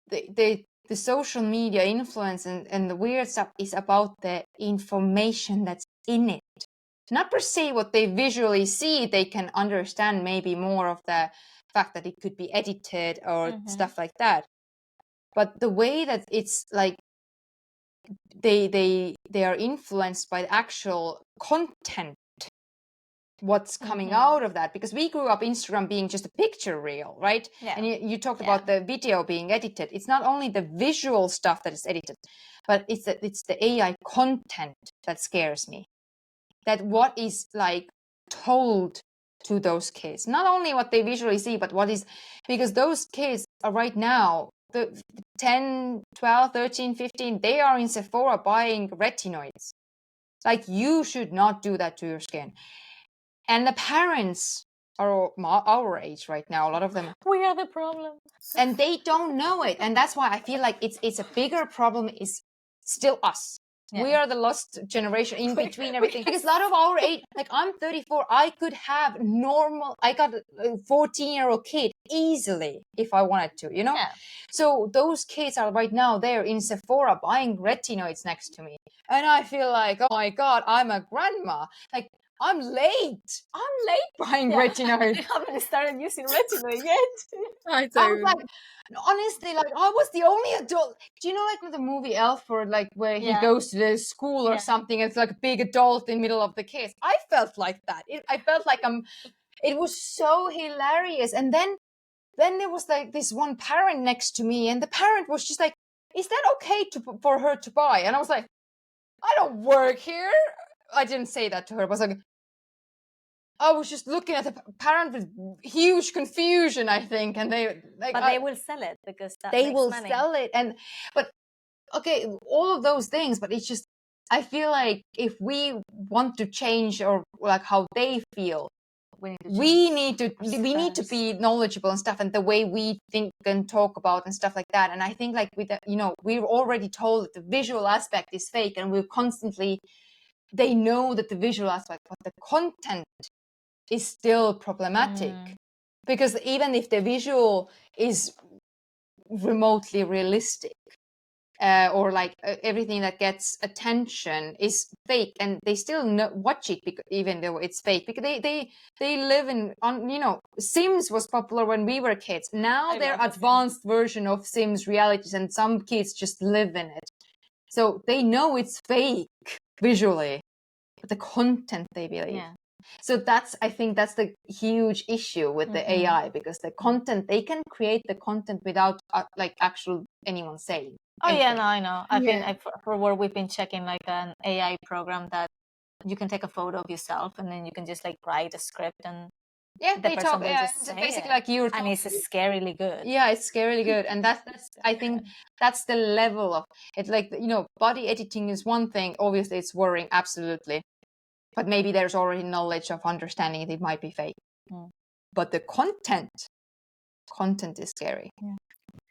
the social media influence and the weird stuff is about the information that's in it. Not per se what they visually see. They can understand maybe more of the fact that it could be edited or stuff like that. But the way that it's like they are influenced by the actual content, what's coming out of that, because we grew up Instagram being just a picture reel, right? And you talked about the video being edited. It's not only the visual stuff that is edited, but it's the AI content that scares me. That what is like told to those kids, not only what they visually see, but what is, because those kids are right now, the 10, 12, 13, 15, they are in Sephora buying retinoids. Like, you should not do that to your skin. And the parents are our age right now, a lot of them. We are the problem. And they don't know it. And that's why I feel like it's a bigger problem is still us. Yeah. We are the lost generation in between everything. Because a lot of our age, like, I'm 34, I could have I got a 14-year-old kid easily if I wanted to, Yeah. So those kids are right now there in Sephora buying retinoids next to me. And I feel like, oh my God, I'm a grandma. Like, I'm late buying retinoid. I haven't started using retinoid yet. I don't. Like, honestly, like, I was the only adult. Do you know, like, the movie Elf, or like where he goes to the school or something, it's like a big adult in the middle of the kids. I felt like that. I felt like it was so hilarious. And then there was like this one parent next to me, and the parent was just like, is that okay for her to buy? And I was like, I don't work here. I didn't say that to her, but I was just looking at the parent with huge confusion, I think, and they like. But they will sell it because they will sell it, but okay, all of those things. But it's just, I feel like if we want to change, or like how they feel, we need to be knowledgeable and stuff, and the way we think and talk about and stuff like that. And I think, like, with the, we're already told that the visual aspect is fake, and we're constantly, they know that the visual aspect, but the content is still problematic. Because even if the visual is remotely realistic, or like everything that gets attention is fake, and they still watch it even though it's fake, because they live on Sims was popular when we were kids. Now they're advanced version of Sims realities, and some kids just live in it, so they know it's fake visually, but the content they believe. So I think that's the huge issue with the AI, because the content, they can create the content without like actual anyone saying. Oh anything. I know. I've been for work, we've been checking like an AI program that you can take a photo of yourself, and then you can just like write a script, and they talk. It's basically like you're talking. And it's scarily good. Yeah, it's scarily good, and that's I think that's the level of it. Like, body editing is one thing. Obviously, it's worrying, absolutely. But maybe there's already knowledge of understanding it might be fake. But the content is scary. Yeah.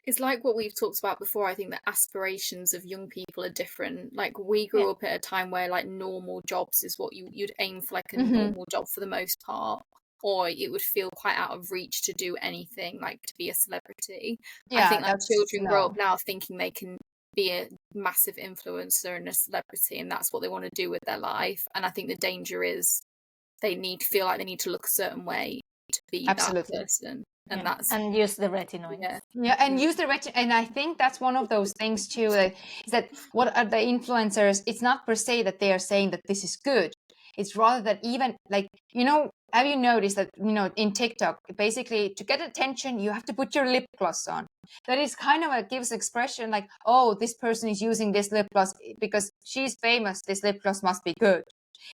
It's like what we've talked about before. I think the aspirations of young people are different. Like, we grew up at a time where like normal jobs is what you'd aim for, like a normal job for the most part, or it would feel quite out of reach to do anything, like to be a celebrity. I think that children grow up now thinking they can be a massive influencer and a celebrity, and that's what they want to do with their life. And I think the danger is they feel like they need to look a certain way to be Absolutely. that person, and Yeah. that's And use the retinoids. Yeah, and use the and I think that's one of those things too, is that what are the influencers, it's not per se that they are saying that this is good. It's rather that even like, have you noticed that, in TikTok, basically to get attention, you have to put your lip gloss on. That is kind of gives expression like, oh, this person is using this lip gloss because she's famous, this lip gloss must be good.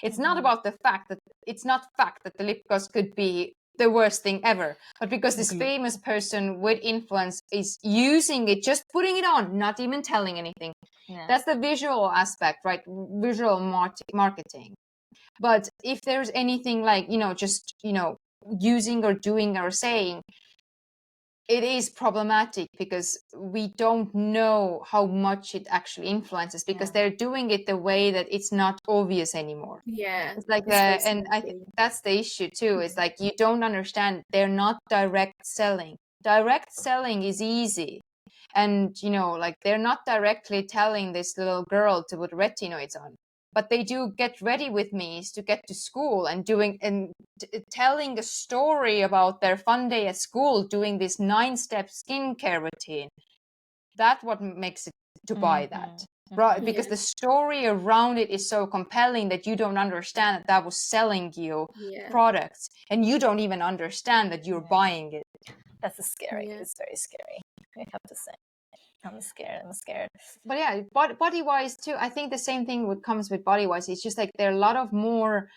It's not about the fact that the lip gloss could be the worst thing ever, but because this famous person with influence is using it, just putting it on, not even telling anything. Yeah. That's the visual aspect, right? Visual marketing. But if there's anything like, just, using or doing or saying, it is problematic because we don't know how much it actually influences, because they're doing it the way that it's not obvious anymore. Yeah, It's like, it's and I think that's the issue too. It's like, you don't understand, they're not direct selling. Direct selling is easy. And, like, they're not directly telling this little girl to put retinoids on, but they do get ready with me to get to school and telling a story about their fun day at school, doing this 9-step skincare routine. That's what makes it to buy that. Right, because the story around it is so compelling that you don't understand that was selling you products, and you don't even understand that you're buying it. That's scary. It's very scary, I have to say. I'm scared. But yeah, body-wise too, I think the same thing comes with body-wise. It's just like there are a lot of more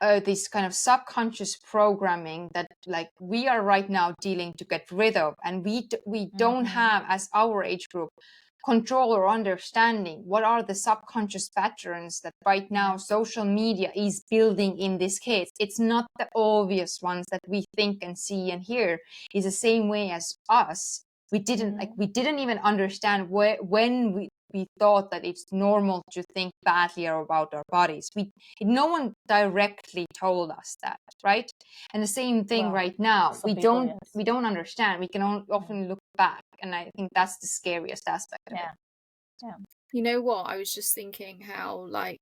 this kind of subconscious programming that, like, we are right now dealing to get rid of, and we don't have, as our age group, control or understanding what are the subconscious patterns that right now social media is building in these kids. It's not the obvious ones that we think and see and hear. It's the same way as us. We didn't even understand when we thought that it's normal to think badly about our bodies. No one directly told us that, right? And the same thing right now. We don't understand. We can often look back, and I think that's the scariest aspect of it. Yeah. You know what? I was just thinking how, like,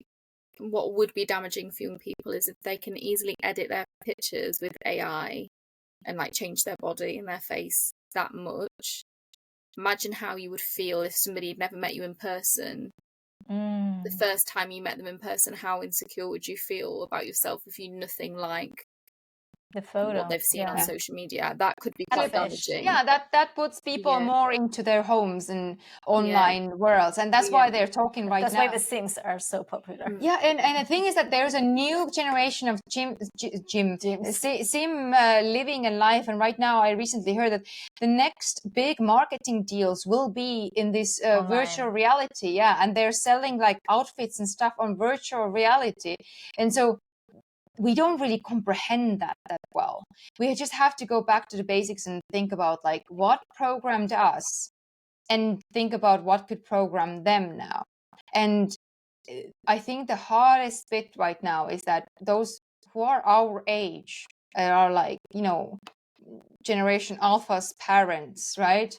what would be damaging for young people is if they can easily edit their pictures with AI and like change their body and their face that much. Imagine how you would feel if somebody had never met you in person. The first time you met them in person, how insecure would you feel about yourself if you knew nothing like the photo, what they've seen on social media? That could be quite damaging. Yeah, that puts people more into their homes and online worlds, and that's why they're talking right now. That's why the Sims are so popular. Yeah, and the thing is that there's a new generation of sim living a life, and right now I recently heard that the next big marketing deals will be in this virtual reality. Yeah, and they're selling like outfits and stuff on virtual reality, and so we don't really comprehend that well. We just have to go back to the basics and think about like what programmed us, and think about what could program them now. And I think the hardest bit right now is that those who are our age are like, Generation Alpha's parents, right?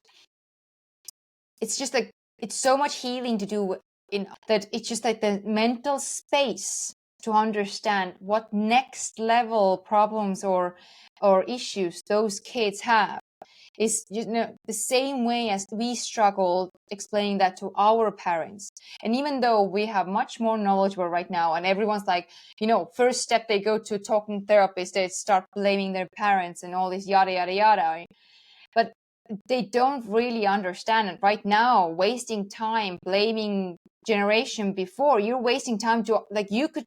It's just like, it's so much healing to do in that. It's just like the mental space to understand what next level problems or issues those kids have is, the same way as we struggled explaining that to our parents. And even though we have much more knowledgeable right now, and everyone's like, first step they go to a talking therapist, they start blaming their parents and all this yada yada yada, but they don't really understand it right now. Wasting time blaming generation before, you're wasting time to, like, you could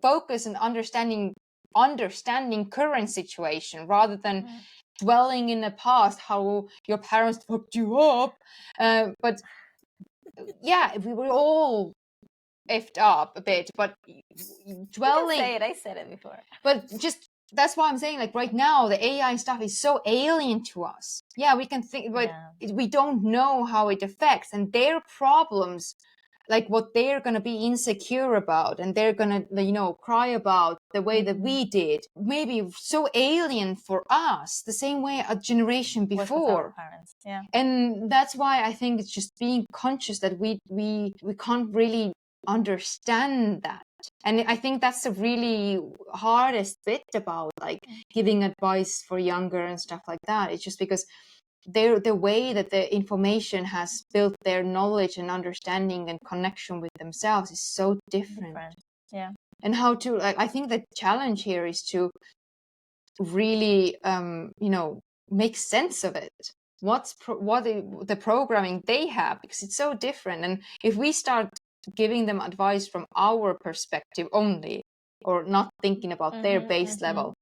focus on understanding current situation rather than dwelling in the past, how your parents fucked you up. But yeah, we were all effed up a bit, but dwelling. You can say it. I said it before. But just, that's why I'm saying, like, right now the AI stuff is so alien to us. Yeah, we can think, but we don't know how it affects, and their problems like what they're going to be insecure about, and they're going to, you know, cry about the way that we did, maybe so alien for us, the same way a generation Was with our before. parents. Yeah. And that's why I think it's just being conscious that we can't really understand that. And I think that's the really hardest bit about like giving advice for younger and stuff like that. It's just because the way that the information has built their knowledge and understanding and connection with themselves is so different. Yeah. And how to, like, I think the challenge here is to really you know, make sense of it. What the programming they have, because it's so different. And if we start giving them advice from our perspective only, or not thinking about their base level,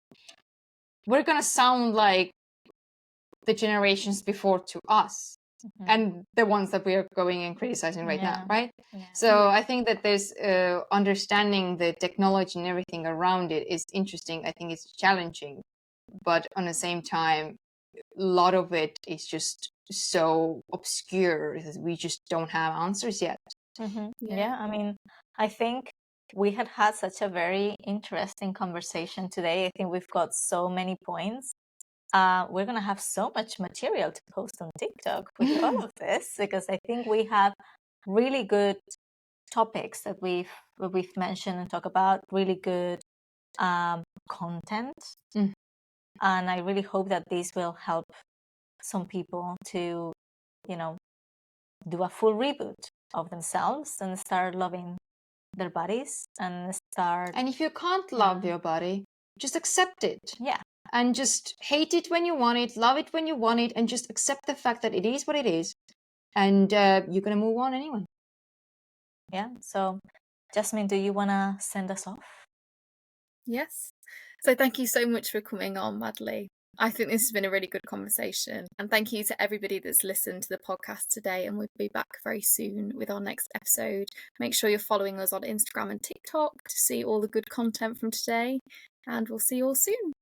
we're gonna sound like the generations before to us, and the ones that we are going and criticizing right now, right? So I think that there's understanding the technology and everything around it is interesting. I think it's challenging, but on the same time, a lot of it is just so obscure that we just don't have answers yet. Yeah, I mean, I think we had such a very interesting conversation today. I think we've got so many points. We're going to have so much material to post on TikTok with all of this, because I think we have really good topics that we've mentioned and talk about, really good content. And I really hope that this will help some people to, you know, do a full reboot of themselves and start loving their bodies and start. And if you can't love your body, just accept it. Yeah. And just hate it when you want it, love it when you want it, and just accept the fact that it is what it is. And you're going to move on anyway. Yeah. So, Jasmine, do you want to send us off? Yes. So thank you so much for coming on, Madly. I think this has been a really good conversation. And thank you to everybody that's listened to the podcast today. And we'll be back very soon with our next episode. Make sure you're following us on Instagram and TikTok to see all the good content from today. And we'll see you all soon.